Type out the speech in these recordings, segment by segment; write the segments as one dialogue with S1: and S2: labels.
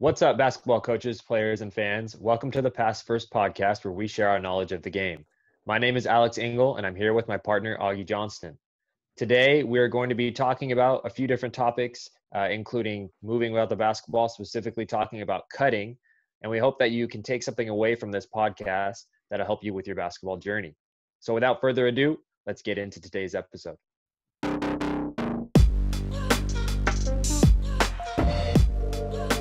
S1: What's up, basketball coaches, players, and fans? Welcome to the Pass First podcast where we share our knowledge of the game. My name is Alex Engel, and I'm here with my partner, Augie Johnston. Today, we are going to be talking about a few different topics, including moving without the basketball, specifically talking about cutting. And we hope that you can take something away from this podcast that'll help you with your basketball journey. So, without further ado, let's get into today's episode.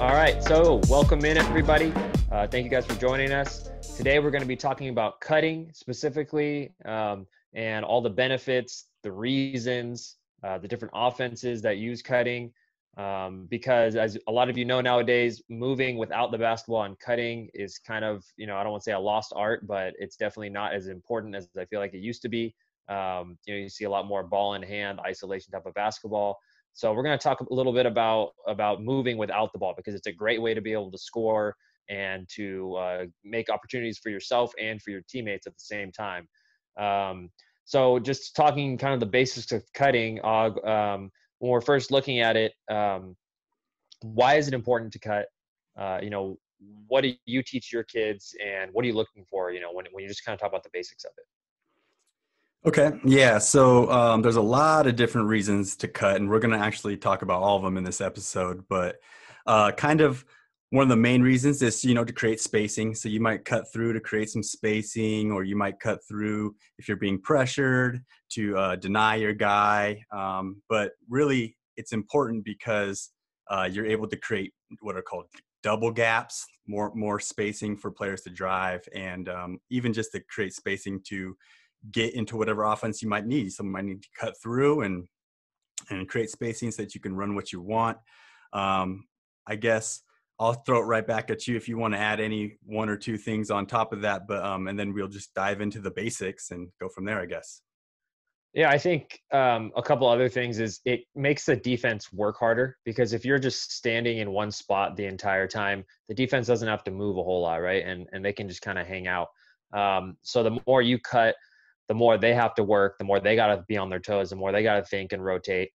S1: All right, so welcome in, everybody. Thank you guys for joining us. Today, we're going to be talking about cutting specifically and all the benefits, the reasons, the different offenses that use cutting. Because as a lot of you know nowadays, moving without the basketball and cutting is kind of, I don't want to say a lost art, but it's definitely not as important as I feel like it used to be. You see a lot more ball in hand, isolation type of basketball. So we're going to talk a little bit about moving without the ball because it's a great way to be able to score and to make opportunities for yourself and for your teammates at the same time. So just talking kind of the basics of cutting, when we're first looking at it, why is it important to cut? What do you teach your kids and what are you looking for, when you just kind of talk about the basics of it?
S2: Okay. Yeah. So there's a lot of different reasons to cut, and we're going to actually talk about all of them in this episode. But kind of one of the main reasons is, to create spacing. So you might cut through to create some spacing, or you might cut through if you're being pressured to deny your guy. But really, it's important because you're able to create what are called double gaps, more spacing for players to drive, and even just to create spacing to get into whatever offense you might need. Someone might need to cut through and create spacing so that you can run what you want. I guess I'll throw it right back at you if you want to add any one or two things on top of that, but and then we'll just dive into the basics and go from there, I guess.
S1: Yeah, I think a couple other things is it makes the defense work harder because if you're just standing in one spot the entire time, the defense doesn't have to move a whole lot, right? And they can just kind of hang out. So the more you cut, the more they have to work, the more they got to be on their toes, the more they got to think and rotate.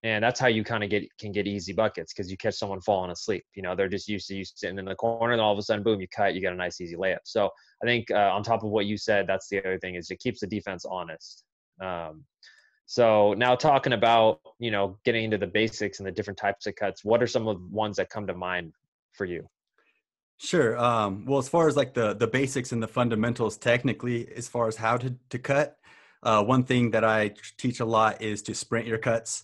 S1: And that's how you kind of can get easy buckets because you catch someone falling asleep. They're just used to you sitting in the corner, and all of a sudden, boom, you cut, you get a nice easy layup. So I think on top of what you said, that's the other thing is it keeps the defense honest. So now talking about, getting into the basics and the different types of cuts, what are some of the ones that come to mind for you?
S2: Sure. Well, as far as like the basics and the fundamentals, technically, as far as how to cut, one thing that I teach a lot is to sprint your cuts.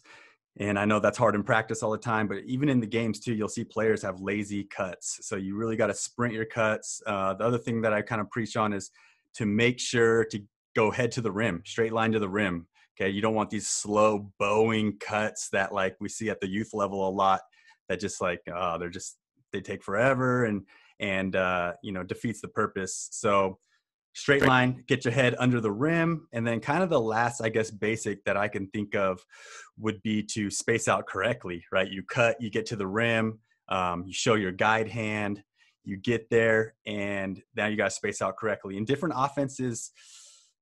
S2: And I know that's hard in practice all the time, but even in the games too, you'll see players have lazy cuts. So you really got to sprint your cuts. The other thing that I kind of preach on is to make sure to go head to the rim, straight line to the rim. Okay. You don't want these slow bowing cuts that like we see at the youth level a lot that just like, they take forever and defeats the purpose. So straight line, get your head under the rim. And then kind of the last, I guess, basic that I can think of would be to space out correctly, right? You cut, you get to the rim, you show your guide hand, you get there, and now you got to space out correctly. And different offenses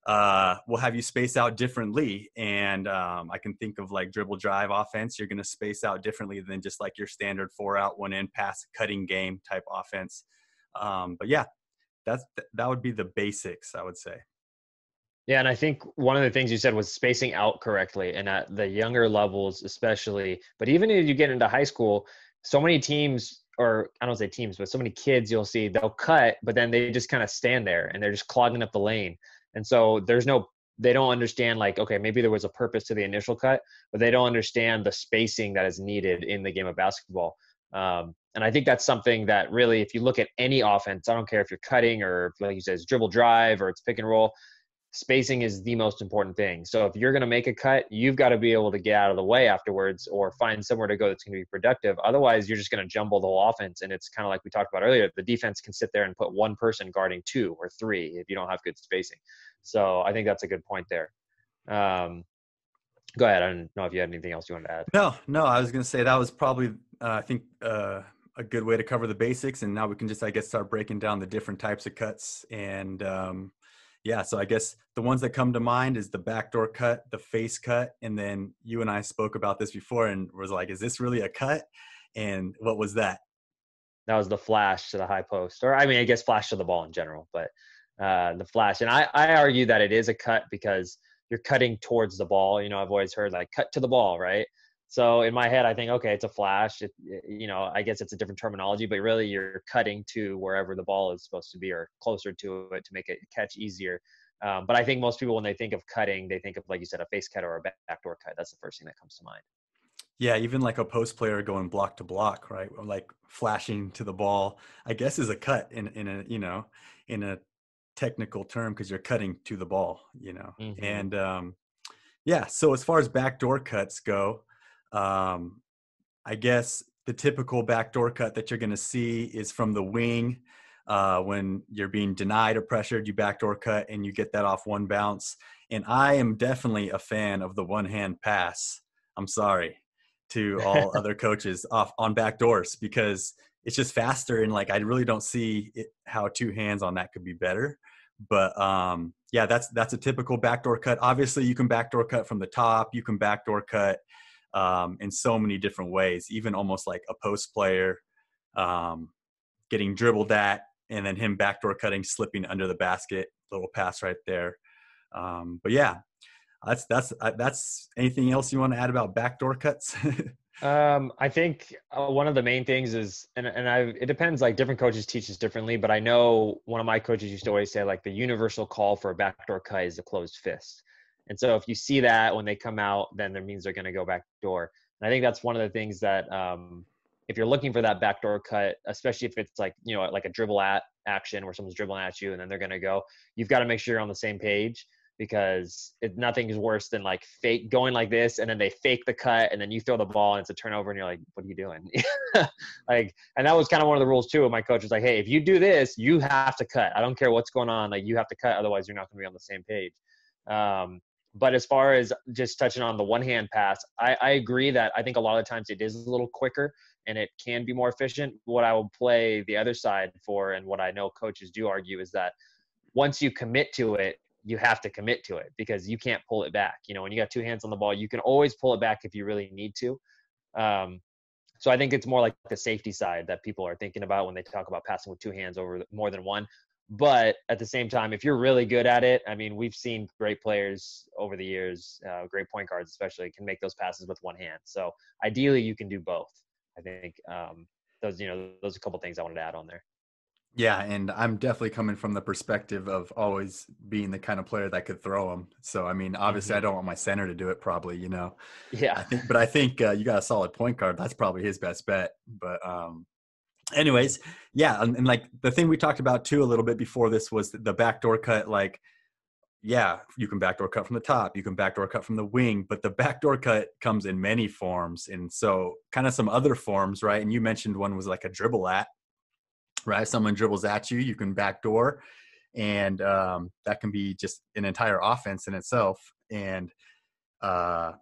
S2: will have you space out differently. And I can think of like dribble drive offense, you're going to space out differently than just like your standard 4-out, 1-in pass cutting game type offense. But yeah, that would be the basics, I would say.
S1: Yeah, and I think one of the things you said was spacing out correctly, and at the younger levels especially. But even if you get into high school, so many teams, or I don't say teams, but so many kids you'll see they'll cut, but then they just kind of stand there and they're just clogging up the lane. And so they don't understand like, okay, maybe there was a purpose to the initial cut, but they don't understand the spacing that is needed in the game of basketball. And I think that's something that really, if you look at any offense, I don't care if you're cutting or like you said, it's dribble drive or it's pick and roll, spacing is the most important thing. So if you're going to make a cut, you've got to be able to get out of the way afterwards or find somewhere to go that's going to be productive. Otherwise, you're just going to jumble the whole offense. And it's kind of like we talked about earlier, the defense can sit there and put one person guarding two or three if you don't have good spacing. So I think that's a good point there. Go ahead. I don't know if you had anything else you wanted to add.
S2: No, I was going to say that was probably, I think, a good way to cover the basics. And now we can just, I guess, start breaking down the different types of cuts. And yeah, so I guess the ones that come to mind is the backdoor cut, the face cut. And then you and I spoke about this before and was like, is this really a cut? And what was that?
S1: That was the flash to the high post, or I mean, I guess flash to the ball in general, but the flash. And I argue that it is a cut because you're cutting towards the ball. I've always heard like cut to the ball, right? So in my head, I think, okay, it's a flash. I guess it's a different terminology, but really you're cutting to wherever the ball is supposed to be or closer to it to make it catch easier. But I think most people, when they think of cutting, they think of, like you said, a face cut or a backdoor cut. That's the first thing that comes to mind.
S2: Yeah, even like a post player going block to block, right? Or like flashing to the ball, I guess is a cut in a, in a technical term because you're cutting to the ball.
S1: Hmm.
S2: And yeah, so as far as backdoor cuts go, um, I guess the typical backdoor cut that you're going to see is from the wing. When you're being denied or pressured, you backdoor cut and you get that off one bounce. And I am definitely a fan of the one hand pass. I'm sorry to all other coaches off on backdoors because it's just faster. And like, I really don't see how two hands on that could be better. But yeah, that's a typical backdoor cut. Obviously, you can backdoor cut from the top. You can backdoor cut in so many different ways, even almost like a post player um, getting dribbled at and then him backdoor cutting, slipping under the basket, little pass right there. But yeah, that's anything else you want to add about backdoor cuts?
S1: I think one of the main things is, it depends. Like different coaches teach this differently, but I know one of my coaches used to always say like the universal call for a backdoor cut is a closed fist. And so if you see that when they come out, then that means they're going to go backdoor. And I think that's one of the things that if you're looking for that backdoor cut, especially if it's like like a dribble at action where someone's dribbling at you and then they're going to go, you've got to make sure you're on the same page because nothing is worse than like fake going like this and then they fake the cut and then you throw the ball and it's a turnover and you're like, what are you doing? Like, and that was kind of one of the rules too. My coach was like, hey, if you do this, you have to cut. I don't care what's going on. Like you have to cut. Otherwise you're not going to be on the same page. Um, but as far as just touching on the one hand pass, I agree that I think a lot of times it is a little quicker and it can be more efficient. What I will play the other side for, and what I know coaches do argue, is that once you commit to it, you have to commit to it because you can't pull it back. When you got two hands on the ball, you can always pull it back if you really need to. Um, so I think it's more like the safety side that people are thinking about when they talk about passing with two hands over more than one. But at the same time, if you're really good at it, I mean, we've seen great players over the years, great point guards especially, can make those passes with one hand. So ideally, you can do both. I think those are a couple things I wanted to add on there.
S2: Yeah, and I'm definitely coming from the perspective of always being the kind of player that could throw them. So, I mean, obviously, I
S1: Hmm.
S2: don't want my center to do it. Probably.
S1: Yeah.
S2: I think you got a solid point guard. That's probably his best bet. But anyways, yeah, and like the thing we talked about too a little bit before this was the backdoor cut. Like, yeah, you can backdoor cut from the top, you can backdoor cut from the wing, but the backdoor cut comes in many forms, and so kind of some other forms, right? And you mentioned one was like a dribble at, right? Someone dribbles at you, you can backdoor, and that can be just an entire offense in itself. Uh,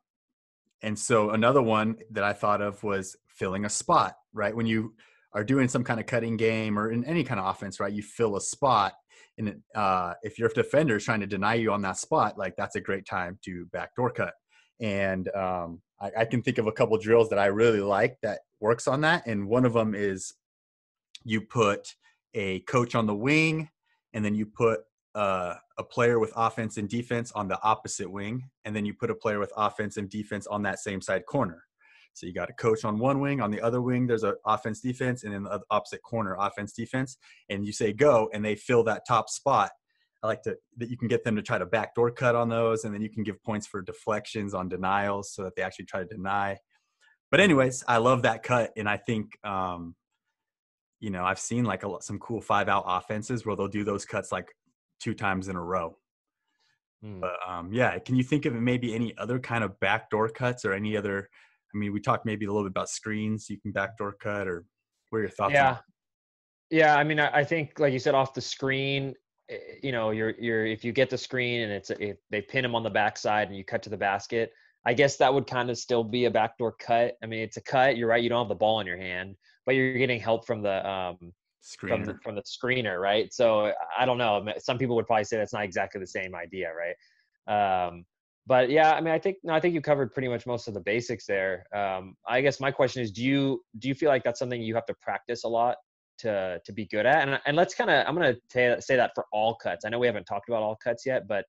S2: and so another one that I thought of was filling a spot, right? When you are doing some kind of cutting game or in any kind of offense, right? You fill a spot. And if your defender is trying to deny you on that spot, like that's a great time to backdoor cut. And I can think of a couple drills that I really like that works on that. And one of them is you put a coach on the wing, and then you put a player with offense and defense on the opposite wing, and then you put a player with offense and defense on that same side corner. So you got a coach on one wing, on the other wing there's an offense defense, and in the opposite corner offense defense, and you say go, and they fill that top spot. I like that you can get them to try to backdoor cut on those, and then you can give points for deflections on denials so that they actually try to deny. But
S1: Hmm.
S2: anyways, I love that cut, and I think I've seen like some cool 5-out offenses where they'll do those cuts like 2 times in a row.
S1: Hmm.
S2: But yeah, can you think of maybe any other kind of backdoor cuts or any other? I mean, we talked maybe a little bit about screens. You can backdoor cut, or what are your thoughts on
S1: Yeah.
S2: that?
S1: Yeah, I mean, I think like you said, off the screen, you're if you get the screen and if they pin him on the backside and you cut to the basket, I guess that would kind of still be a backdoor cut. I mean, it's a cut. You're right. You don't have the ball in your hand, but you're getting help from the
S2: Screener.
S1: from the screener, right? So I don't know. Some people would probably say that's not exactly the same idea, right? But yeah, I mean, I think no, I think you covered pretty much most of the basics there. I guess my question is, do you feel like that's something you have to practice a lot? to be good at. And let's I'm going to say that for all cuts. I know we haven't talked about all cuts yet, but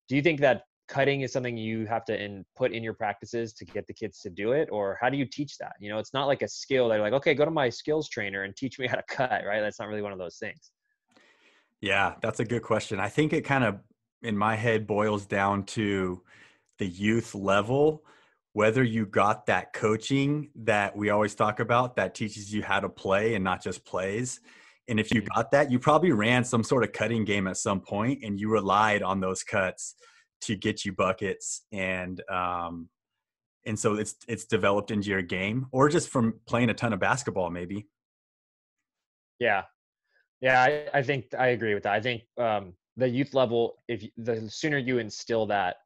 S1: do you think that cutting is something you have to put in your practices to get the kids to do it, or how do you teach that? It's not like a skill that you're like, okay, go to my skills trainer and teach me how to cut, right? That's not really one of those things.
S2: Yeah, that's a good question. I think it kind of, in my head, boils down to the youth level, whether you got that coaching that we always talk about that teaches you how to play and not just plays. And if you
S1: Mhm.
S2: got that, you probably ran some sort of cutting game at some point and you relied on those cuts to get you buckets. And so it's developed into your game, or just from playing a ton of basketball, maybe.
S1: Yeah. Yeah, I think I agree with that. I think the youth level, the sooner you instill that,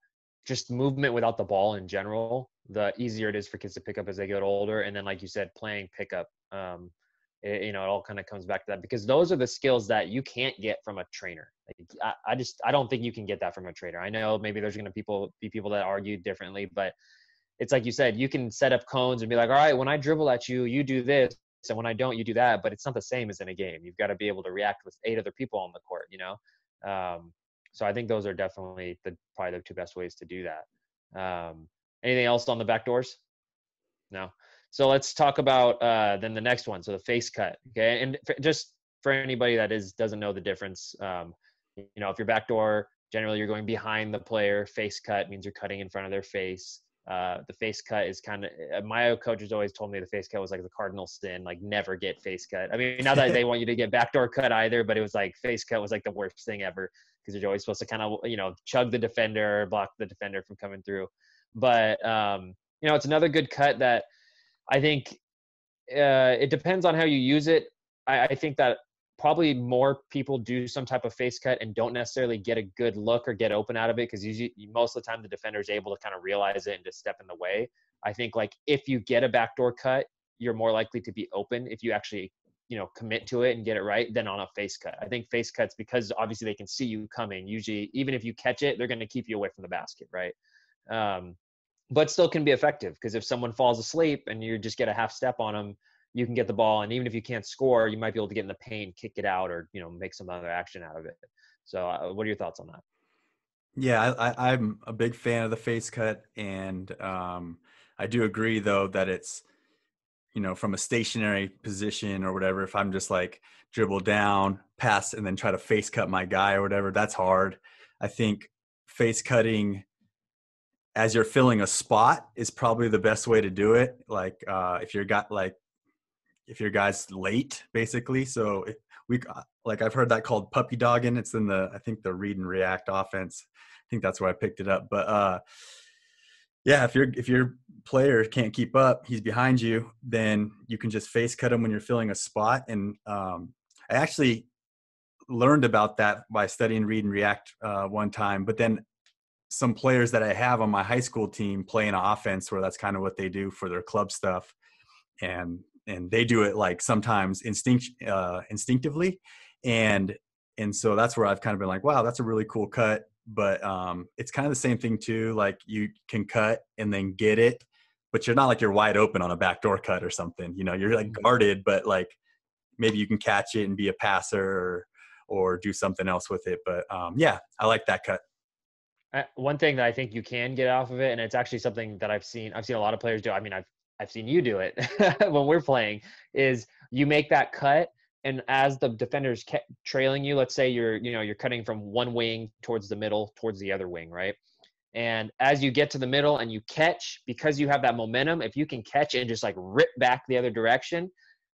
S1: just movement without the ball in general, the easier it is for kids to pick up as they get older. And then, like you said, playing pickup, it all kind of comes back to that, because those are the skills that you can't get from a trainer. Like, I don't think you can get that from a trainer. I know maybe there's going to be people that argue differently, but it's like you said, you can set up cones and be like, all right, when I dribble at you, you do this. And when I don't, you do that. But it's not the same as in a game. You've got to be able to react with 8 other people on the court. Um, so I think those are definitely probably the 2 best ways to do that. Anything else on the back doors? No. So let's talk about then the next one. So the face cut. Okay. And just for anybody that doesn't know the difference, if you're backdoor, generally you're going behind the player. Face cut means you're cutting in front of their face. The face cut is kind of, my coaches always told me the face cut was like the cardinal sin, like never get face cut. I mean, not that they want you to get backdoor cut either, but it was like face cut was like the worst thing ever, because you're always supposed to kind of, chug the defender, block the defender from coming through. But, it's another good cut that I think it depends on how you use it. I think that probably more people do some type of face cut and don't necessarily get a good look or get open out of it, because usually most of the time the defender is able to kind of realize it and just step in the way. I think like if you get a backdoor cut, you're more likely to be open if you actually commit to it and get it right than on a face cut. I think face cuts, because obviously they can see you coming, usually even if you catch it, they're going to keep you away from the basket, right? But still can be effective, because if someone falls asleep and you just get a half step on them, you can get the ball, and even if you can't score, you might be able to get in the paint, kick it out, or make some other action out of it. So what are your thoughts on that?
S2: Yeah, I'm a big fan of the face cut, and I do agree though that it's, from a stationary position or whatever. If I'm just like dribble down, pass, and then try to face cut my guy or whatever, that's hard. I think face cutting as you're filling a spot is probably the best way to do it. Like if your guy's late, basically. So we like I've heard that called puppy dogging. It's in I think the read and react offense. I think that's where I picked it up. But yeah, if your player can't keep up, he's behind you, then you can just face cut him when you're filling a spot. And I actually learned about that by studying read and react one time. But then some players that I have on my high school team play an offense where that's kind of what they do for their club stuff, and they do it like sometimes instinctively, and so that's where I've kind of been like, wow, that's a really cool cut. But it's kind of the same thing too. Like you can cut and then get it, but you're not like you're wide open on a backdoor cut or something. You're like guarded, but like maybe you can catch it and be a passer or do something else with it. But yeah, I like that cut.
S1: One thing that I think you can get off of it, and it's actually something that I've seen a lot of players do. I mean, I've seen you do it when we're playing, is you make that cut, and as the defender's trailing you, let's say you're cutting from one wing towards the middle towards the other wing, right? And as you get to the middle and you catch, because you have that momentum, if you can catch and just like rip back the other direction,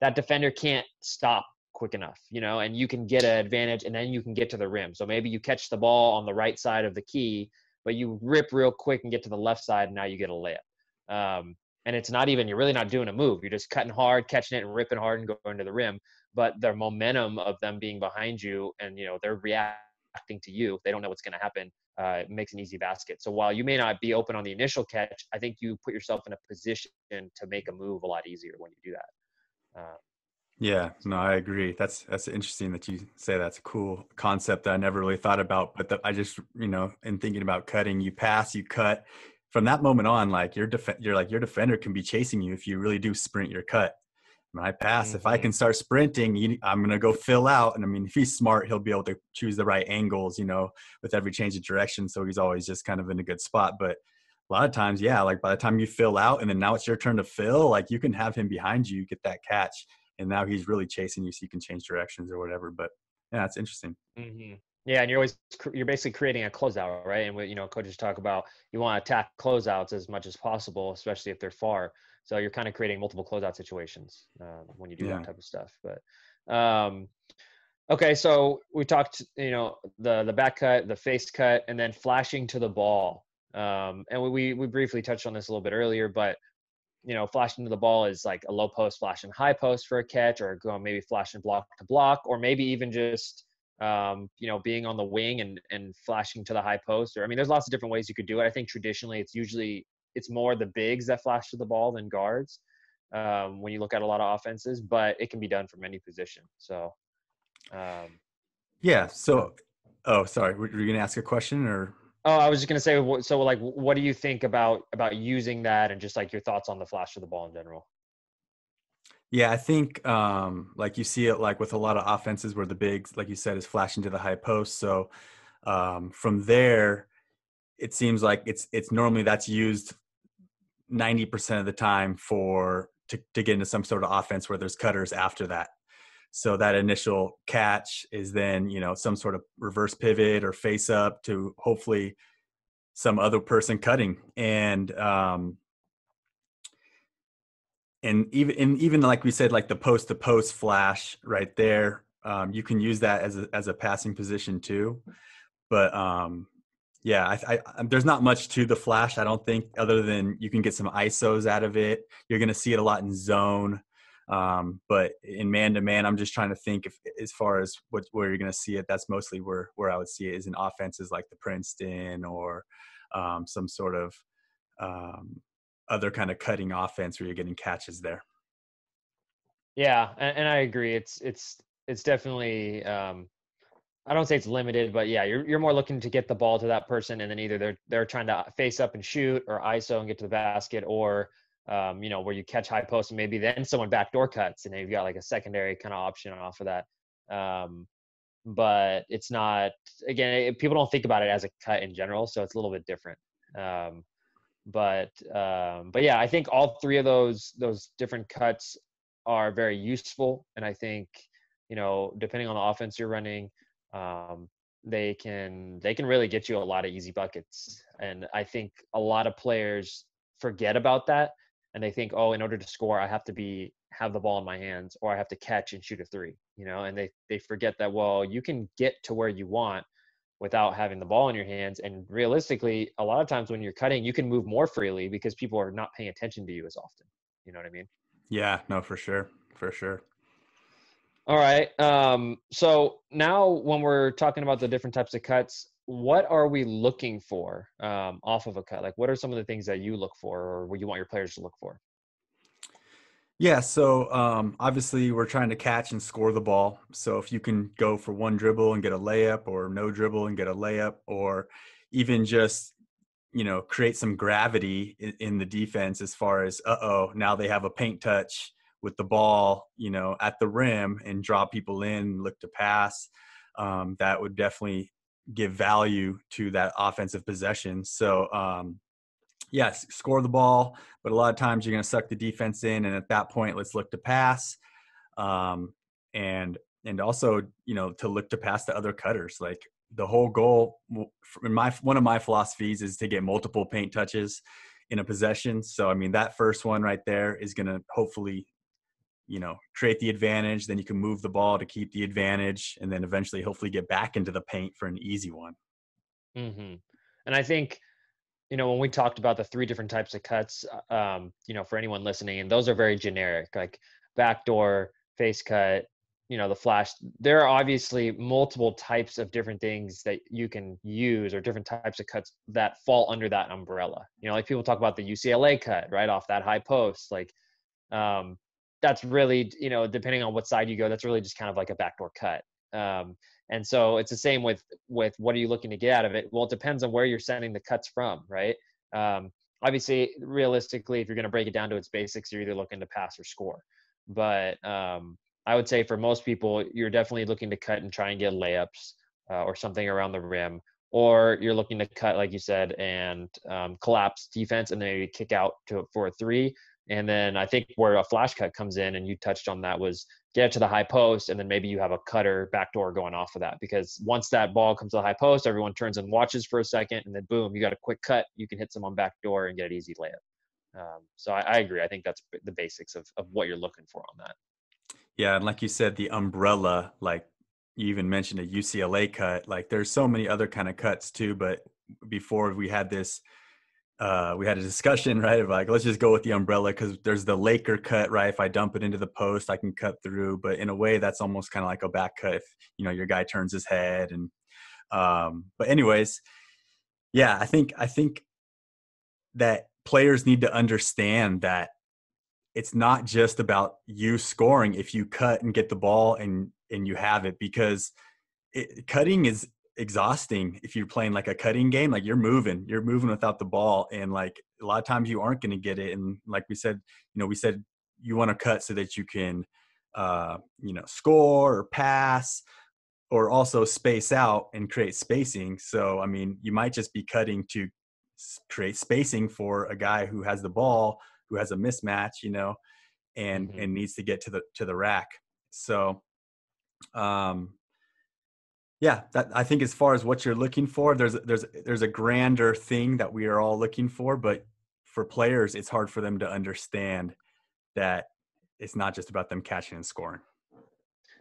S1: that defender can't stop quick enough, and you can get an advantage, and then you can get to the rim. So maybe you catch the ball on the right side of the key, but you rip real quick and get to the left side, and now you get a layup. And it's not even, you're really not doing a move. You're just cutting hard, catching it, and ripping hard and going to the rim. But the momentum of them being behind you, and they're reacting to you, they don't know what's going to happen. It makes an easy basket. So while you may not be open on the initial catch, I think you put yourself in a position to make a move a lot easier when you do that.
S2: Yeah, no, I agree. That's interesting that you say. That's a cool concept that I never really thought about. But I just, in thinking about cutting, you pass, you cut. From that moment on, like your defender can be chasing you if you really do sprint your cut. When I pass, if I
S1: Mm-hmm.
S2: can start sprinting, I'm going to go fill out. And I mean, if he's smart, he'll be able to choose the right angles, with every change of direction. So he's always just kind of in a good spot. But a lot of times, yeah, like by the time you fill out and then now it's your turn to fill, like you can have him behind you, get that catch. And now he's really chasing you so you can change directions or whatever. But yeah, it's interesting.
S1: Mm-hmm. Yeah, and you're basically creating a closeout, right? And what coaches talk about, you want to attack closeouts as much as possible, especially if they're far. So you're kind of creating multiple closeout situations when you do that
S2: Yeah.
S1: type of stuff. But okay, so we talked, the back cut, the face cut, and then flashing to the ball. And we briefly touched on this a little bit earlier, but flashing to the ball is like a low post, flashing high post for a catch, or going maybe flashing block to block, or maybe even just being on the wing and flashing to the high post. Or I mean, there's lots of different ways you could do it. I think traditionally it's more the bigs that flash to the ball than guards when you look at a lot of offenses, but it can be done from any position. So um,
S2: Yeah.
S1: uh,
S2: So, oh, sorry. Were you going to ask a question or?
S1: oh, I was just gonna say, so like, what do you think about using that, and just like your thoughts on the flash of the ball in general?
S2: Yeah, I think like you see it like with a lot of offenses where the bigs, like you said, is flashing to the high post. So from there, it seems like it's normally that's used 90% of the time to get into some sort of offense where there's cutters after that. So that initial catch is then, some sort of reverse pivot or face up to hopefully some other person cutting. And even like we said, like the post to post flash right there, you can use that as a passing position too. But yeah, there's not much to the flash, I don't think, other than you can get some ISOs out of it. You're going to see it a lot in zone, but in man to man, I'm just trying to think if, as far as where you're going to see it. That's mostly where I would see it is in offenses like the Princeton or some sort of um, other kind of cutting offense where you're getting catches there.
S1: Yeah, and I agree. It's definitely I don't say it's limited, but yeah, you're more looking to get the ball to that person, and then either they're trying to face up and shoot, or ISO and get to the basket, or where you catch high post and maybe then someone backdoor cuts, and then you've got like a secondary kind of option off of that. Um, but it's not, again, people don't think about it as a cut in general, so it's a little bit different. Um, but yeah, I think all three of those different cuts are very useful, and I think depending on the offense you're running, um, they can really get you a lot of easy buckets. And I think a lot of players forget about that, and they think, oh, in order to score, I have to have the ball in my hands, or I have to catch and shoot a three, and they forget that, well, you can get to where you want without having the ball in your hands. And realistically, a lot of times when you're cutting, you can move more freely because people are not paying attention to you as often. You know what I mean?
S2: Yeah, no, for sure, for sure.
S1: All right. So now when we're talking about the different types of cuts, what are we looking for off of a cut? Like, what are some of the things that you look for, or what you want your players to look for?
S2: Yeah, so obviously we're trying to catch and score the ball. So if you can go for one dribble and get a layup, or no dribble and get a layup, or even just create some gravity in the defense as far as now they have a paint touch with the ball, at the rim and draw people in, look to pass. That would definitely give value to that offensive possession. So yes, score the ball, but a lot of times you're going to suck the defense in, and at that point, let's look to pass, um, and also to look to pass to other cutters. Like the whole goal, in my one of my philosophies, is to get multiple paint touches in a possession. So I mean that first one right there is going to hopefully create the advantage. Then you can move the ball to keep the advantage, and then eventually hopefully get back into the paint for an easy one.
S1: hmm And I think when we talked about the three different types of cuts, for anyone listening, and those are very generic, like backdoor, face cut, the flash. There are obviously multiple types of different things that you can use, or different types of cuts that fall under that umbrella. Like people talk about the UCLA cut right off that high post, like um, that's really, depending on what side you go, that's really just kind of like a backdoor cut. Um, and so it's the same with what are you looking to get out of it? Well, it depends on where you're sending the cuts from, right? Obviously, realistically, if you're going to break it down to its basics, you're either looking to pass or score. but I would say for most people, you're definitely looking to cut and try and get layups or something around the rim, or you're looking to cut, like you said, and collapse defense and then maybe kick out for a three. And then I think where a flash cut comes in, and you touched on that, was get to the high post, and then maybe you have a cutter backdoor going off of that. Because once that ball comes to the high post, everyone turns and watches for a second, and then boom, you got a quick cut. You can hit someone backdoor and get an easy layup. So I agree. I think that's the basics of what you're looking for on that.
S2: Yeah, and like you said, the umbrella, like you even mentioned a UCLA cut. Like there's so many other kind of cuts too. But before we had this, we had a discussion, right? Of like, let's just go with the umbrella because there's the Laker cut, right? If I dump it into the post, I can cut through. But in a way, that's almost kind of like a back cut if your guy turns his head. And but anyways, yeah, I think that players need to understand that it's not just about you scoring if you cut and get the ball and you have it, because cutting is exhausting. If you're playing like a cutting game, like you're moving without the ball, and like a lot of times you aren't going to get it. And like we said you want to cut so that you can score or pass or also space out and create spacing. So I mean, you might just be cutting to create spacing for a guy who has the ball, who has a mismatch, and
S1: Hmm.
S2: needs to get to the rack. So um yeah, that I think as far as what you're looking for, there's a grander thing that we are all looking for, but for players it's hard for them to understand that it's not just about them catching and scoring.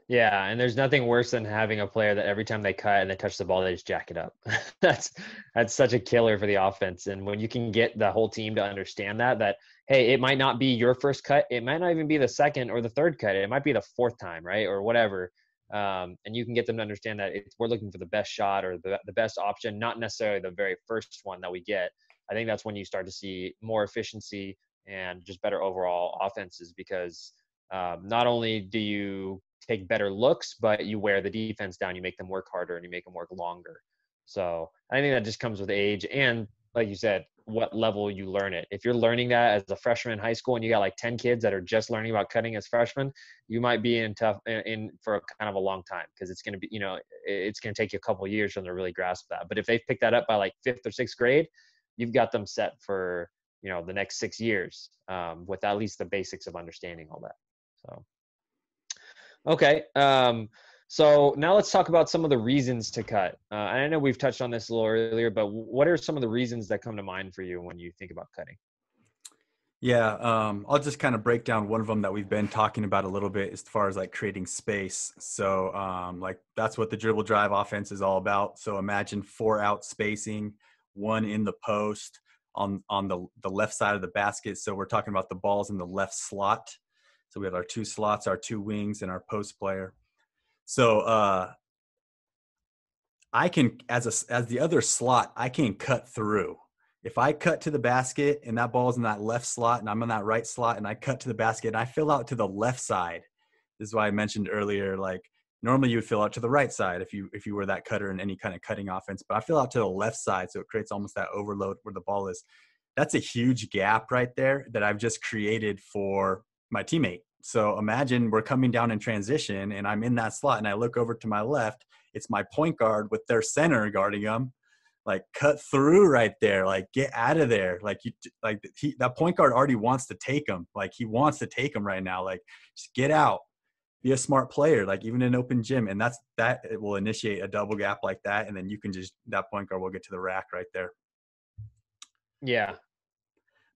S1: Yeah, and there's nothing worse than having a player that every time they cut and they touch the ball, they just jack it up. that's that's such a killer for the offense. And when you can get the whole team to understand that hey, it might not be your first cut, it might not even be the second or the third cut, it might be the fourth time, right, or whatever. And you can get them to understand that we're looking for the best shot or the best option, not necessarily the very first one that we get. I think that's when you start to see more efficiency and just better overall offenses because not only do you take better looks, but you wear the defense down, you make them work harder and you make them work longer. So I think that just comes with age and, like you said, what level you learn it. If you're learning that as a freshman in high school and you got like 10 kids that are just learning about cutting as freshmen, you might be in for a kind of a long time because it's going to be, it's going to take you a couple of years for them to really grasp that. But if they pick that up by like fifth or sixth grade, you've got them set for, the next 6 years with at least the basics of understanding all that. So. Okay. So now let's talk about some of the reasons to cut. And I know we've touched on this a little earlier, but what are some of the reasons that come to mind for you when you think about cutting?
S2: Yeah, I'll just kind of break down one of them that we've been talking about a little bit as far as like creating space. So, like that's what the dribble drive offense is all about. So imagine 4 out spacing, one in the post on the left side of the basket. So we're talking about the balls in the left slot. So we have our 2 slots, our 2 wings, and our post player. So I can, as the other slot, I can cut through. If I cut to the basket and that ball's in that left slot and I'm in that right slot and I cut to the basket and I fill out to the left side. This is why I mentioned earlier, like normally you would fill out to the right side if you were that cutter in any kind of cutting offense, but I fill out to the left side, so it creates almost that overload where the ball is. That's a huge gap right there that I've just created for my teammate. So imagine we're coming down in transition and I'm in that slot and I look over to my left, it's my point guard with their center guarding them. Like cut through right there, like get out of there. That point guard already wants to take him. Like he wants to take him right now. Like just get out, be a smart player. Like even in an open gym, and that it will initiate a double gap like that, and then you can just that point guard will get to the rack right there.
S1: Yeah.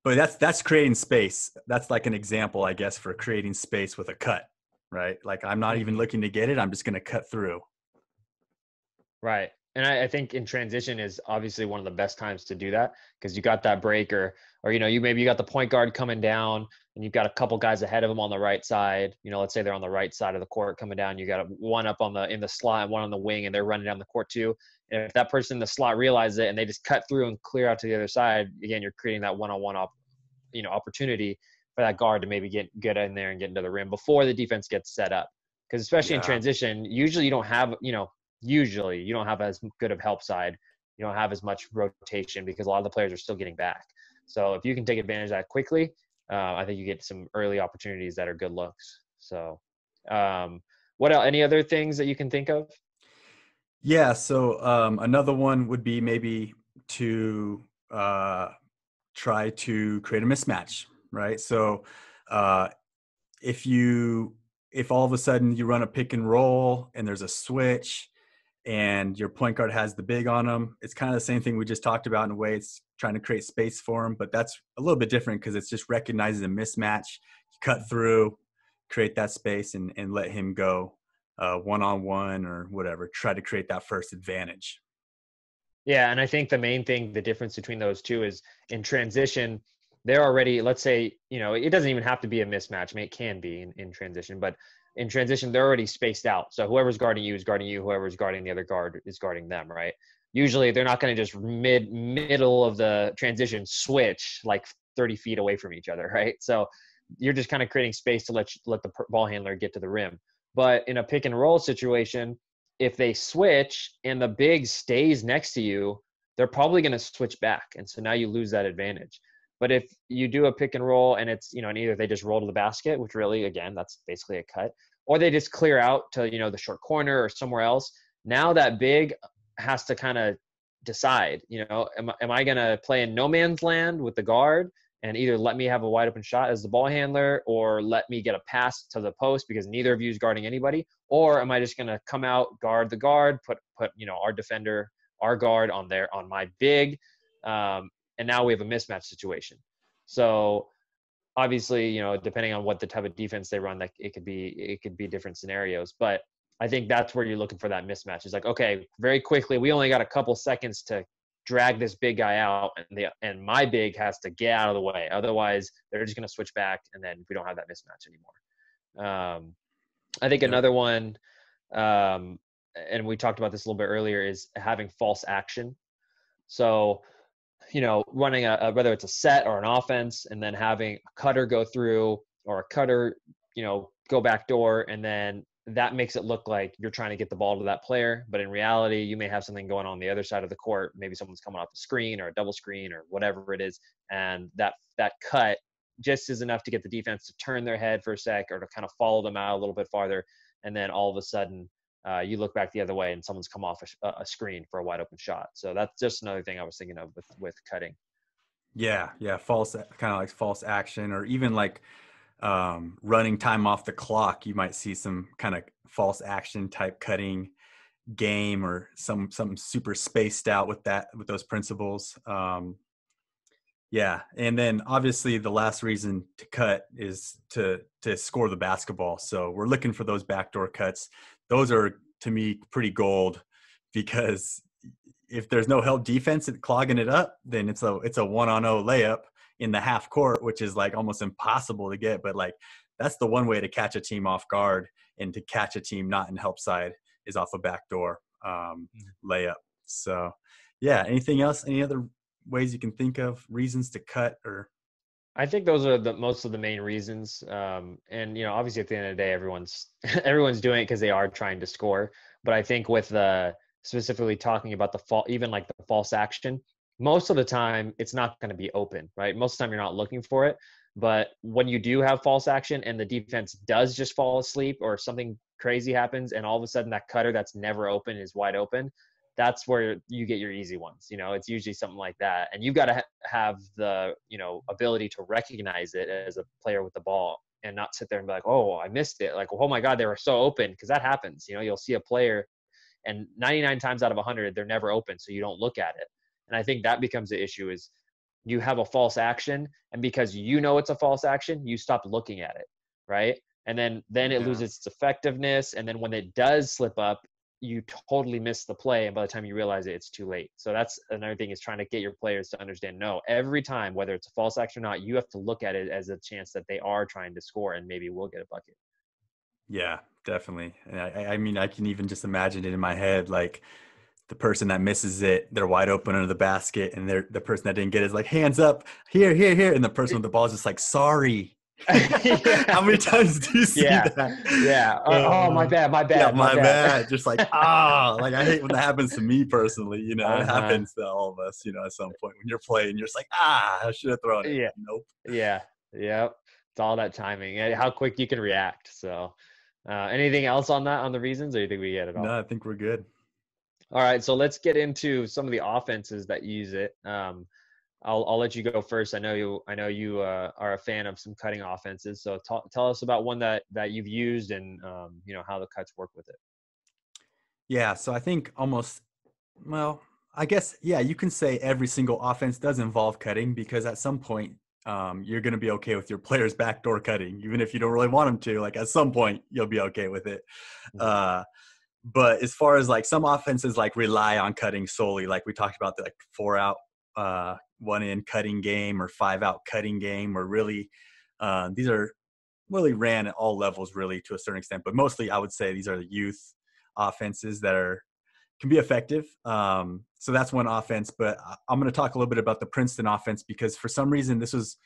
S2: But that's creating space. That's like an example, I guess, for creating space with a cut, right? Like I'm not even
S1: Hmm.
S2: looking to get it. I'm just going to cut through.
S1: Right. And I think in transition is obviously one of the best times to do that because you got that break or you got the point guard coming down and you've got a couple guys ahead of him on the right side. Let's say they're on the right side of the court coming down. You got one up in the slot and one on the wing, and they're running down the court too. And if that person in the slot realizes it and they just cut through and clear out to the other side, again, you're creating that one-on-one opportunity for that guard to maybe get in there and get into the rim before the defense gets set up. Because especially in
S2: Yeah.
S1: transition, usually you don't have as good of help side. You don't have as much rotation because a lot of the players are still getting back. So if you can take advantage of that quickly, I think you get some early opportunities that are good looks. So, what else? Any other things that you can think of?
S2: Yeah. So another one would be maybe to try to create a mismatch, right? So uh, if you if all of a sudden you run a pick and roll and there's a switch and your point guard has the big on him, it's kind of the same thing we just talked about in a way. It's trying to create space for him, but that's a little bit different because it's just recognizing a mismatch. You cut through, create that space, and let him go one-on-one or whatever. Try to create that first advantage.
S1: Yeah, and I think the main thing, the difference between those two is in transition, they're already, let's say, it doesn't even have to be a mismatch. I mean, it can be in transition, but in transition, they're already spaced out. So whoever's guarding you is guarding you, whoever's guarding the other guard is guarding them, right? Usually they're not going to just middle of the transition switch like 30 feet away from each other, right? So you're just kind of creating space to let the ball handler get to the rim. But in a pick and roll situation, if they switch and the big stays next to you, they're probably going to switch back. And so now you lose that advantage. But if you do a pick and roll and it's, and either they just roll to the basket, which really, again, that's basically a cut, or they just clear out to, the short corner or somewhere else. Now that big has to kind of decide, am I going to play in no man's land with the guard and either let me have a wide open shot as the ball handler or let me get a pass to the post because neither of you is guarding anybody? Or am I just going to come out, guard the guard, put our defender, our guard on my big, and now we have a mismatch situation. So obviously, depending on what the type of defense they run, like it could be different scenarios. But I think that's where you're looking for that mismatch. It's like, okay, very quickly, we only got a couple seconds to drag this big guy out, and my big has to get out of the way. Otherwise, they're just going to switch back, and then we don't have that mismatch anymore. I think
S2: Yep.
S1: another one, and we talked about this a little bit earlier, is having false action. So, running whether it's a set or an offense, and then having a cutter go through or a cutter, go back door, and then that makes it look like you're trying to get the ball to that player. But in reality, you may have something going on the other side of the court. Maybe someone's coming off the screen or a double screen or whatever it is. And that cut just is enough to get the defense to turn their head for a sec or to kind of follow them out a little bit farther. And then all of a sudden, you look back the other way and someone's come off a screen for a wide open shot. So that's just another thing I was thinking of with cutting.
S2: Yeah, false, kind of like false action, or even like running time off the clock. You might see some kind of false action type cutting game, or something super spaced out with those principles. Yeah, and then obviously the last reason to cut is to score the basketball. So we're looking for those backdoor cuts. Those are, to me, pretty gold, because if there's no help defense at clogging it up, then it's a 1-on-0 layup in the half court, which is like almost impossible to get. But like that's the one way to catch a team off guard and to catch a team not in help side is off a backdoor layup. So yeah, anything else? Any other ways you can think of reasons to cut? Or
S1: I think those are the most of the main reasons. And obviously at the end of the day, everyone's everyone's doing it because they are trying to score. But I think with the specifically talking about even like the false action, most of the time it's not going to be open, right? Most of the time you're not looking for it. But when you do have false action and the defense does just fall asleep or something crazy happens and all of a sudden that cutter that's never open is wide open, that's where you get your easy ones. It's usually something like that. And you've got to have the, ability to recognize it as a player with the ball and not sit there and be like, oh, I missed it. Like, oh my God, they were so open. Cause that happens, you'll see a player and 99 times out of 100, they're never open. So you don't look at it. And I think that becomes the issue is you have a false action. And because it's a false action, you stop looking at it. Right. And then it
S2: yeah,
S1: loses its effectiveness. And then when it does slip up, you totally miss the play, and by the time you realize it, it's too late. So that's another thing, is trying to get your players to understand, no, every time, whether it's a false action or not, you have to look at it as a chance that they are trying to score and maybe we'll get a bucket.
S2: yeah, definitely. And I mean, I can even just imagine it in my head, like the person that misses it, they're wide open under the basket, and the person that didn't get it is like, hands up, here, here, here, and the person with the ball is just like, sorry. How
S1: Yeah,
S2: many times do you see
S1: yeah,
S2: that?
S1: yeah. Oh, my
S2: Uh,
S1: bad, my
S2: yeah,
S1: bad, my
S2: my
S1: bad.
S2: bad. Just like, like I hate when that happens to me personally. It
S1: Uh-huh.
S2: happens to all of us, at some point when you're playing, you're just like, I should have thrown it.
S1: Yeah,
S2: Nope.
S1: yeah. Yep. It's all that timing and how quick you can react. So, anything else on that, on the reasons, or you think we get it
S2: No,
S1: all?
S2: I think we're good.
S1: All right. So let's get into some of the offenses that use it. I'll let you go first. I know you are a fan of some cutting offenses. So tell us about one that you've used and how the cuts work with it.
S2: Yeah, so I think almost, well, I guess, yeah, you can say every single offense does involve cutting because at some point, you're going to be okay with your players backdoor cutting, even if you don't really want them to. Like at some point, you'll be okay with it.
S1: Mhm.
S2: Uh, but as far as like some offenses like rely on cutting solely, like we talked about the like 4 out, one in cutting game or 5 out cutting game, or really, these are really ran at all levels, really to a certain extent. But mostly, I would say these are the youth offenses that are can be effective. So that's one offense. But I'm going to talk a little bit about the Princeton offense because for some reason this was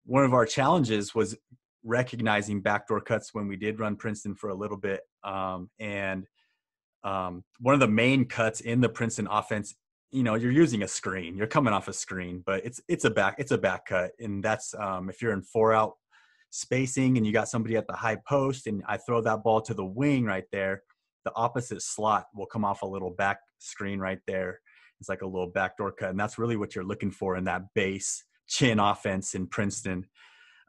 S2: one of our challenges was recognizing backdoor cuts when we did run Princeton for a little bit. And one of the main cuts in the Princeton offense, you're using a screen, you're coming off a screen, but it's a back cut, and that's if you're in 4 out spacing and you got somebody at the high post, and I throw that ball to the wing right there, the opposite slot will come off a little back screen right there. It's like a little backdoor cut, and that's really what you're looking for in that base chin offense in Princeton.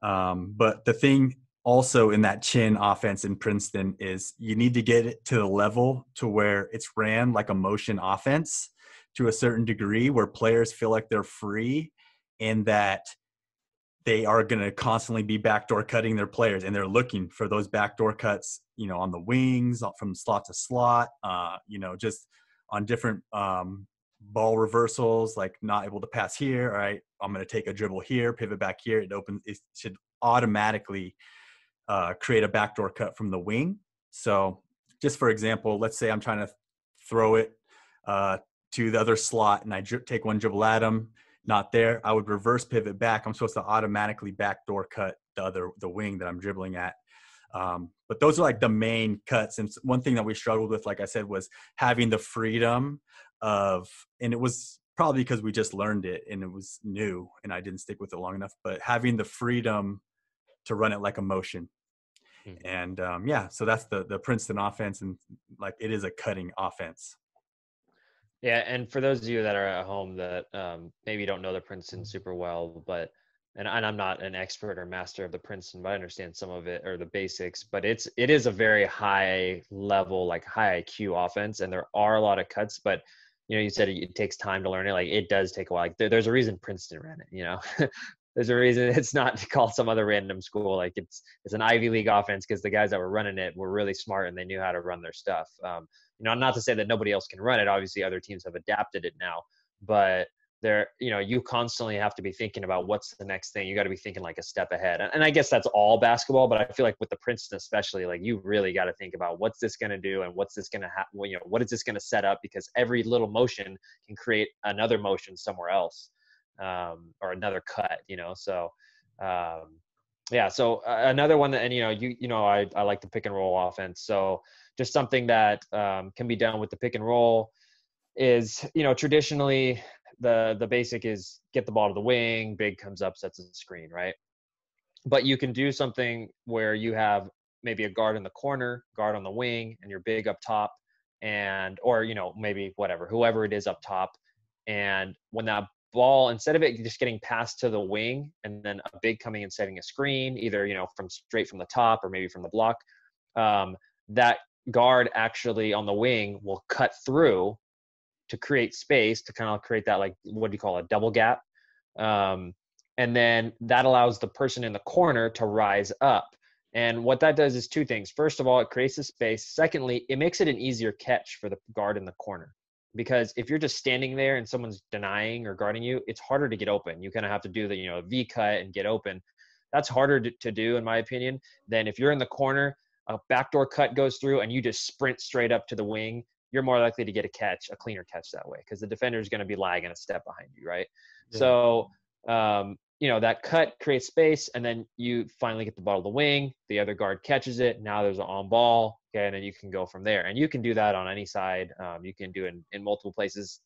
S2: But the thing also in that chin offense in Princeton is you need to get it to the level to where it's ran like a motion offense to a certain degree where players feel like they're free and that they are going to constantly be backdoor cutting their players, and they're looking for those backdoor cuts, on the wings, from slot to slot, just on different ball reversals, like not able to pass here. All right, I'm going to take a dribble here, pivot back here. It should automatically create a backdoor cut from the wing. So just for example, let's say I'm trying to throw it uh, to the other slot and I take one dribble at him, not there. I would reverse pivot back. I'm supposed to automatically backdoor cut the wing that I'm dribbling at. But those are like the main cuts. And one thing that we struggled with, like I said, was having the freedom and it was probably because we just learned it and it was new and I didn't stick with it long enough, but having the freedom to run it like a motion.
S1: Mhm.
S2: And yeah, so that's the Princeton offense, and like it is a cutting offense.
S1: Yeah, and for those of you that are at home that maybe don't know the Princeton super well, but and I'm not an expert or master of the Princeton, but I understand some of it or the basics. But it is a very high level, like high IQ offense, and there are a lot of cuts. But you said it takes time to learn it. Like it does take a while. Like there's a reason Princeton ran it. There's a reason it's not called some other random school. Like it's an Ivy League offense because the guys that were running it were really smart and they knew how to run their stuff. Not to say that nobody else can run it. Obviously, other teams have adapted it now, but you constantly have to be thinking about what's the next thing. You got to be thinking like a step ahead. And I guess that's all basketball, but I feel like with the Princeton especially, like you really got to think about what's this going to do and what's this going to what is this going to set up, because every little motion can create another motion somewhere else, or another cut. So. Yeah. So another one that, and I like the pick and roll offense. So just something that can be done with the pick and roll is, traditionally the basic is get the ball to the wing, big comes up, sets a screen, right? But you can do something where you have maybe a guard in the corner, guard on the wing, and you're big up top, and or maybe whoever it is up top, and when that ball, instead of it just getting passed to the wing and then a big coming and setting a screen, either from straight from the top or maybe from the block, um, that guard actually on the wing will cut through to create space, to kind of create that, like, what do you call a double gap, um, and then that allows the person in the corner to rise up. And what that does is two things. First of all, it creates a space. Secondly, it makes it an easier catch for the guard in the corner, because if you're just standing there and someone's denying or guarding you, it's harder to get open. You kind of have to do the V cut and get open. That's harder to do, in my opinion, than if you're in the corner, a backdoor cut goes through and you just sprint straight up to the wing. You're more likely to get a cleaner catch that way, because the defender is going to be lagging a step behind you, right?
S2: Yeah.
S1: So that cut creates space, and then you finally get the ball to the wing. The other guard catches it. Now there's an on ball, okay, and then you can go from there. And you can do that on any side. You can do it in multiple places,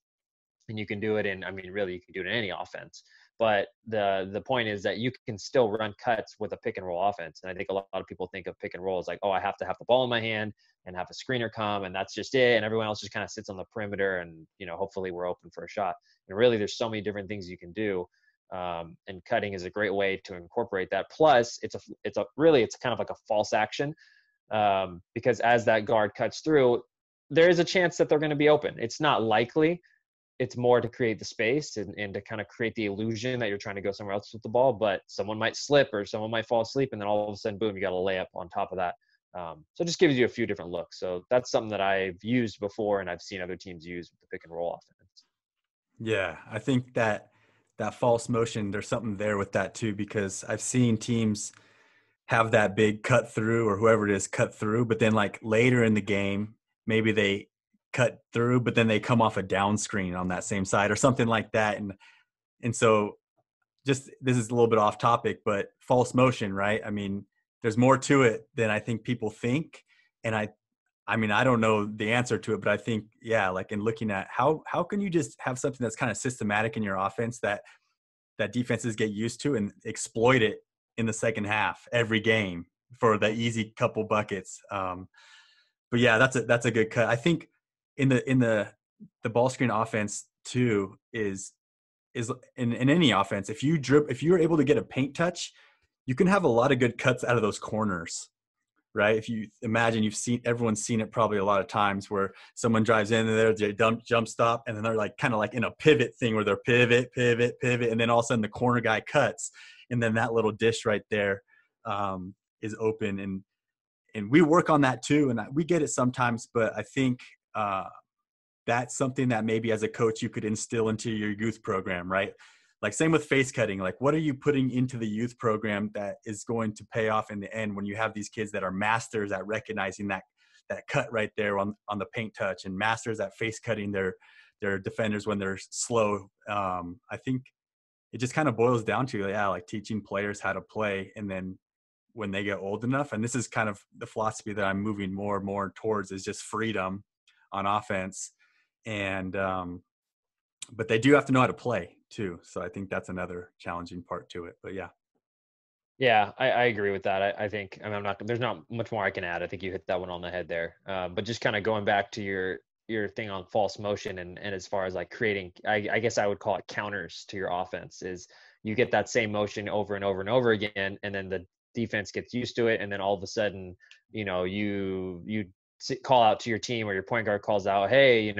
S1: and you can do it in, I mean, really, you can do it in any offense. But the point is that you can still run cuts with a pick and roll offense. And I think a lot of people think of pick and roll as like, oh, I have to have the ball in my hand and have a screener come, and that's just it. And everyone else just kind of sits on the perimeter, and hopefully we're open for a shot. And really, there's so many different things you can do. And cutting is a great way to incorporate that. Plus, it's kind of like a false action, because as that guard cuts through, there is a chance that they're going to be open. It's not likely. It's more to create the space and to kind of create the illusion that you're trying to go somewhere else with the ball, but someone might slip or someone might fall asleep, and then all of a sudden, boom, you got a layup on top of that. So it just gives you a few different looks. So that's something that I've used before, and I've seen other teams use with the pick and roll offense.
S2: Yeah, I think that false motion, there's something there with that too, because I've seen teams have that big cut through, or whoever it is cut through, but then like later in the game, maybe they cut through, but then they come off a down screen on that same side or something like that. And so just, this is a little bit off topic, but false motion, right? I mean, there's more to it than I think people think. And I mean, I don't know the answer to it, but I think, yeah, like in looking at how can you just have something that's kind of systematic in your offense that defenses get used to and exploit it in the second half every game for the easy couple buckets. But yeah, that's a good cut. I think in the ball screen offense too is in any offense, if you're able to get a paint touch, you can have a lot of good cuts out of those corners, right? If you imagine, everyone's seen it probably a lot of times where someone drives in there, they jump stop, and then they're like kind of like in a pivot thing where they're pivot, and then all of a sudden the corner guy cuts, and then that little dish right there is open, and we work on that too, and we get it sometimes, but I think that's something that maybe as a coach you could instill into your youth program, right? Like same with face cutting. Like what are you putting into the youth program that is going to pay off in the end when you have these kids that are masters at recognizing that cut right there on the paint touch, and masters at face cutting their defenders when they're slow. I think it just kind of boils down to, yeah, like teaching players how to play, and then when they get old enough, and this is kind of the philosophy that I'm moving more and more towards, is just freedom on offense. And but they do have to know how to play too. So I think that's another challenging part to it. But yeah.
S1: Yeah, I agree with that. I think, I mean, there's not much more I can add. I think you hit that one on the head there. But just kind of going back to your thing on false motion, and as far as like creating, I guess I would call it counters to your offense, is you get that same motion over and over and over again, and then the defense gets used to it, and then all of a sudden, you call out to your team, or your point guard calls out, hey,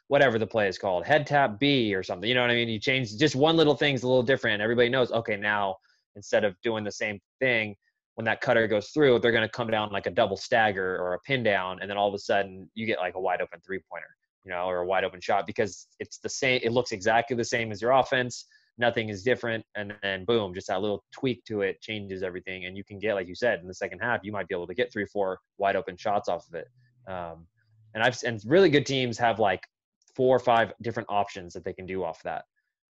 S1: whatever the play is called, head tap B or something. You know what I mean? You change just one little thing's a little different. Everybody knows, okay, now instead of doing the same thing, when that cutter goes through, they're going to come down like a double stagger or a pin down, and then all of a sudden you get like a wide open 3-pointer, or a wide open shot, because it's the same. It looks exactly the same as your offense. Nothing is different, and then boom, just that little tweak to it changes everything, and you can get, like you said, in the second half, you might be able to get 3-4 wide open shots off of it. And really good teams have like 4 or 5 different options that they can do off that.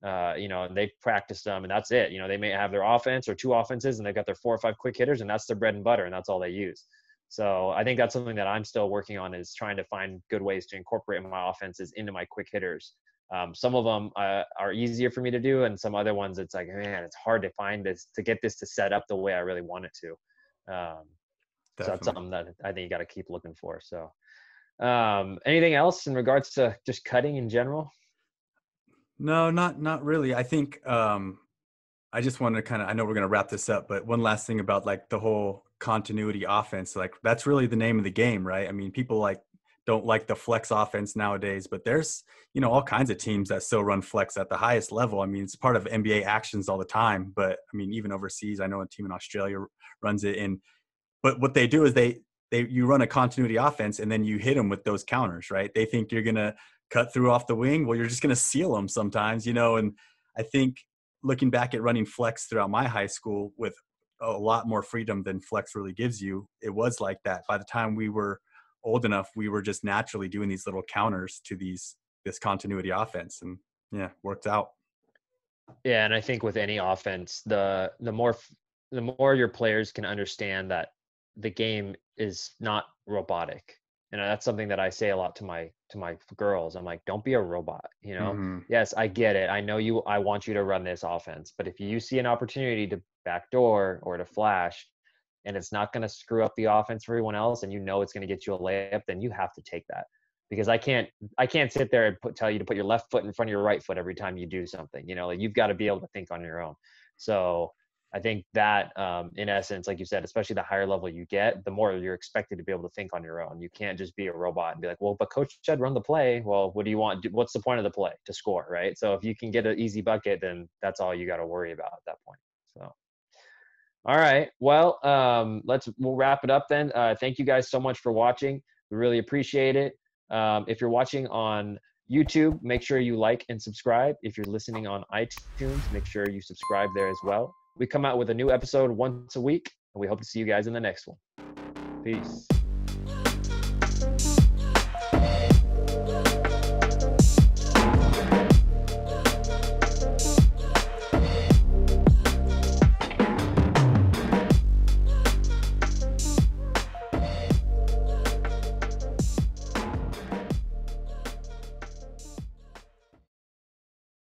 S1: And they've practiced them, and that's it. They may have their offense or 2 offenses, and they've got their 4 or 5 quick hitters, and that's their bread and butter, and that's all they use. So I think that's something that I'm still working on, is trying to find good ways to incorporate my offenses into my quick hitters. Some of them are easier for me to do, and some other ones, it's like, man, it's hard to find this, to get this to set up the way I really want it to. So that's
S2: Definitely.
S1: something that I think you got to keep looking for. So anything else in regards to just cutting in general?
S2: No, not really. I think I just want to kind of, I know we're going to wrap this up, but one last thing about like the whole continuity offense, like that's really the name of the game, right? I mean, people like don't like the flex offense nowadays, but there's, all kinds of teams that still run flex at the highest level. I mean, it's part of NBA actions all the time, but I mean, even overseas, I know a team in Australia runs it in. But what they do is you run a continuity offense, and then you hit them with those counters, right? They think you're going to cut through off the wing. Well, you're just going to seal them sometimes, and I think looking back at running flex throughout my high school with a lot more freedom than flex really gives you, it was like that. By the time we were old enough, we were just naturally doing these little counters to this continuity offense, and yeah, worked out.
S1: Yeah, and I think with any offense, the more your players can understand that the game is not robotic. And that's something that I say a lot to my girls. I'm like, don't be a robot, you know?
S2: Mhm.
S1: Yes, I get it. I want you to run this offense, but if you see an opportunity to backdoor or to flash and it's not going to screw up the offense for everyone else and you know it's going to get you a layup, then you have to take that. Because I can't sit there and tell you to put your left foot in front of your right foot every time you do something. You know, like you've got to be able to think on your own. So I think that, in essence, like you said, especially the higher level you get, the more you're expected to be able to think on your own. You can't just be a robot and be like, well, but coach said run the play. Well, what do you want? What's the point of the play? To score, right? So if you can get an easy bucket, then that's all you got to worry about at that point. So, all right. Well, we'll wrap it up then. Thank you guys so much for watching. We really appreciate it. If you're watching on YouTube, make sure you like and subscribe. If you're listening on iTunes, make sure you subscribe there as well. We come out with a new episode once a week, and we hope to see you guys in the next one. Peace.